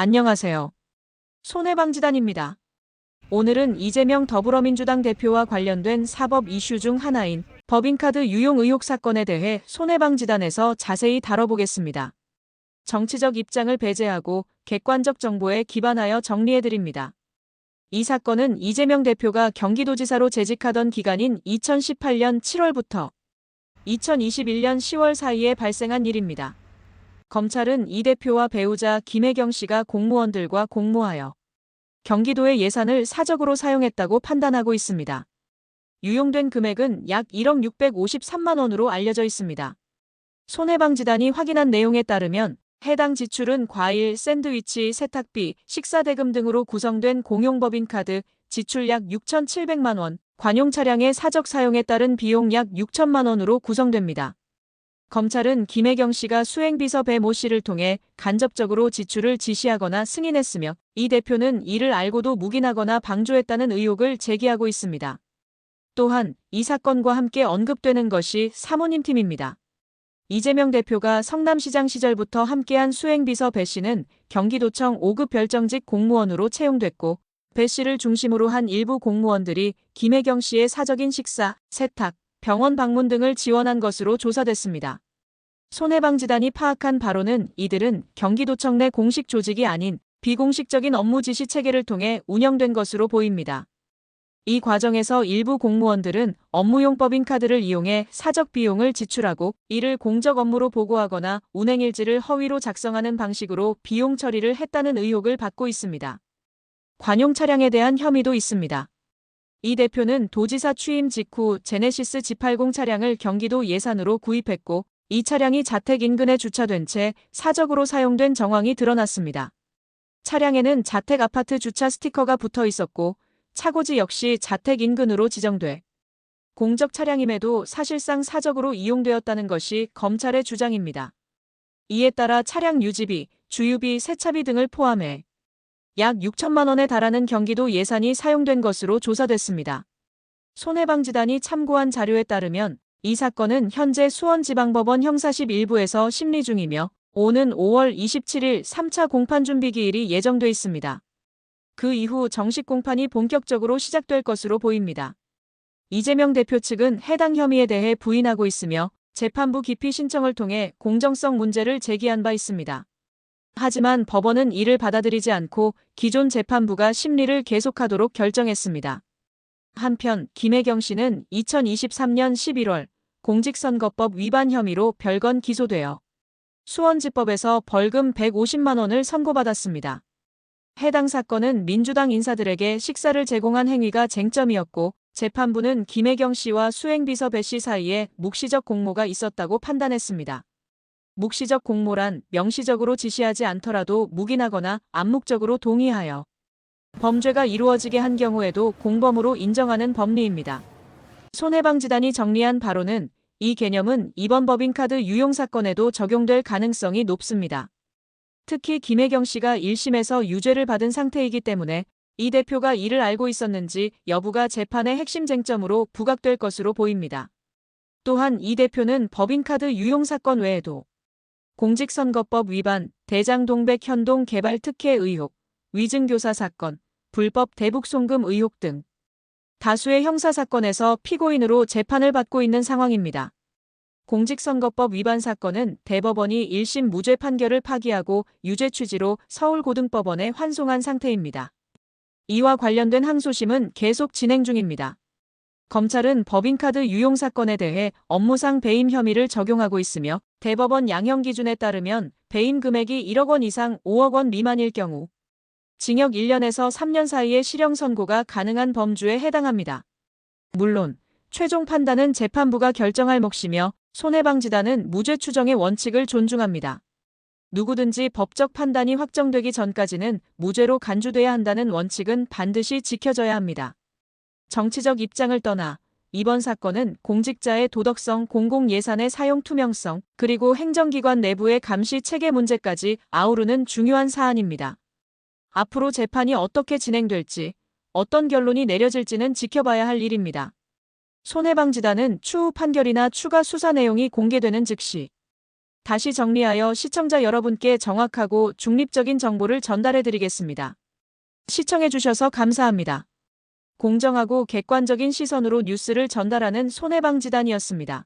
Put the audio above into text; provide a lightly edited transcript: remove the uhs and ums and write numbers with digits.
안녕하세요. 손해방지단입니다. 오늘은 이재명 더불어민주당 대표와 관련된 사법 이슈 중 하나인 법인카드 유용 의혹 사건에 대해 손해방지단에서 자세히 다뤄보겠습니다. 정치적 입장을 배제하고 객관적 정보에 기반하여 정리해드립니다. 이 사건은 이재명 대표가 경기도지사로 재직하던 기간인 2018년 7월부터 2021년 10월 사이에 발생한 일입니다. 검찰은 이 대표와 배우자 김혜경 씨가 공무원들과 공모하여 경기도의 예산을 사적으로 사용했다고 판단하고 있습니다. 유용된 금액은 약 1억 653만 원으로 알려져 있습니다. 손해방지단이 확인한 내용에 따르면 해당 지출은 과일, 샌드위치, 세탁비, 식사대금 등으로 구성된 공용법인카드 지출 약 6,700만 원, 관용 차량의 사적 사용에 따른 비용 약 6천만 원으로 구성됩니다. 검찰은 김혜경 씨가 수행비서 배 모 씨를 통해 간접적으로 지출을 지시하거나 승인했으며 이 대표는 이를 알고도 묵인하거나 방조했다는 의혹을 제기하고 있습니다. 또한 이 사건과 함께 언급되는 것이 사모님 팀입니다. 이재명 대표가 성남시장 시절부터 함께한 수행비서 배 씨는 경기도청 5급 별정직 공무원으로 채용됐고 배 씨를 중심으로 한 일부 공무원들이 김혜경 씨의 사적인 식사, 세탁, 병원 방문 등을 지원한 것으로 조사됐습니다. 손해방지단이 파악한 바로는 이들은 경기도청 내 공식 조직이 아닌 비공식적인 업무 지시 체계를 통해 운영된 것으로 보입니다. 이 과정에서 일부 공무원들은 업무용 법인카드를 이용해 사적 비용을 지출하고 이를 공적 업무로 보고하거나 운행일지를 허위로 작성하는 방식으로 비용 처리를 했다는 의혹을 받고 있습니다. 관용 차량에 대한 혐의도 있습니다. 이 대표는 도지사 취임 직후 제네시스 G80 차량을 경기도 예산으로 구입했고 이 차량이 자택 인근에 주차된 채 사적으로 사용된 정황이 드러났습니다. 차량에는 자택 아파트 주차 스티커가 붙어 있었고 차고지 역시 자택 인근으로 지정돼 공적 차량임에도 사실상 사적으로 이용되었다는 것이 검찰의 주장입니다. 이에 따라 차량 유지비, 주유비, 세차비 등을 포함해 약 6천만 원에 달하는 경기도 예산이 사용된 것으로 조사됐습니다. 손해방지단이 참고한 자료에 따르면 이 사건은 현재 수원지방법원 형사심 1부에서 심리 중이며 오는 5월 27일 3차 공판 준비 기일이 예정돼 있습니다. 그 이후 정식 공판이 본격적으로 시작될 것으로 보입니다. 이재명 대표 측은 해당 혐의에 대해 부인하고 있으며 재판부 기피 신청을 통해 공정성 문제를 제기한 바 있습니다. 하지만 법원은 이를 받아들이지 않고 기존 재판부가 심리를 계속하도록 결정했습니다. 한편 김혜경 씨는 2023년 11월 공직선거법 위반 혐의로 별건 기소되어 수원지법에서 벌금 150만 원을 선고받았습니다. 해당 사건은 민주당 인사들에게 식사를 제공한 행위가 쟁점이었고 재판부는 김혜경 씨와 수행비서 배 씨 사이에 묵시적 공모가 있었다고 판단했습니다. 묵시적 공모란 명시적으로 지시하지 않더라도 묵인하거나 암묵적으로 동의하여 범죄가 이루어지게 한 경우에도 공범으로 인정하는 법리입니다. 손해방지단이 정리한 바로는 이 개념은 이번 법인카드 유용 사건에도 적용될 가능성이 높습니다. 특히 김혜경 씨가 1심에서 유죄를 받은 상태이기 때문에 이 대표가 이를 알고 있었는지 여부가 재판의 핵심 쟁점으로 부각될 것으로 보입니다. 또한 이 대표는 법인카드 유용 사건 외에도 공직선거법 위반, 대장동백 현동 개발 특혜 의혹, 위증교사 사건, 불법 대북 송금 의혹 등 다수의 형사사건에서 피고인으로 재판을 받고 있는 상황입니다. 공직선거법 위반 사건은 대법원이 1심 무죄 판결을 파기하고 유죄 취지로 서울고등법원에 환송한 상태입니다. 이와 관련된 항소심은 계속 진행 중입니다. 검찰은 법인카드 유용 사건에 대해 업무상 배임 혐의를 적용하고 있으며 대법원 양형 기준에 따르면 배임 금액이 1억 원 이상 5억 원 미만일 경우 징역 1년에서 3년 사이의 실형 선고가 가능한 범주에 해당합니다. 물론 최종 판단은 재판부가 결정할 몫이며 손해방지단은 무죄 추정의 원칙을 존중합니다. 누구든지 법적 판단이 확정되기 전까지는 무죄로 간주돼야 한다는 원칙은 반드시 지켜져야 합니다. 정치적 입장을 떠나 이번 사건은 공직자의 도덕성, 공공예산의 사용 투명성, 그리고 행정기관 내부의 감시 체계 문제까지 아우르는 중요한 사안입니다. 앞으로 재판이 어떻게 진행될지, 어떤 결론이 내려질지는 지켜봐야 할 일입니다. 손해방지단은 추후 판결이나 추가 수사 내용이 공개되는 즉시 다시 정리하여 시청자 여러분께 정확하고 중립적인 정보를 전달해 드리겠습니다. 시청해 주셔서 감사합니다. 공정하고 객관적인 시선으로 뉴스를 전달하는 손해방지단이었습니다.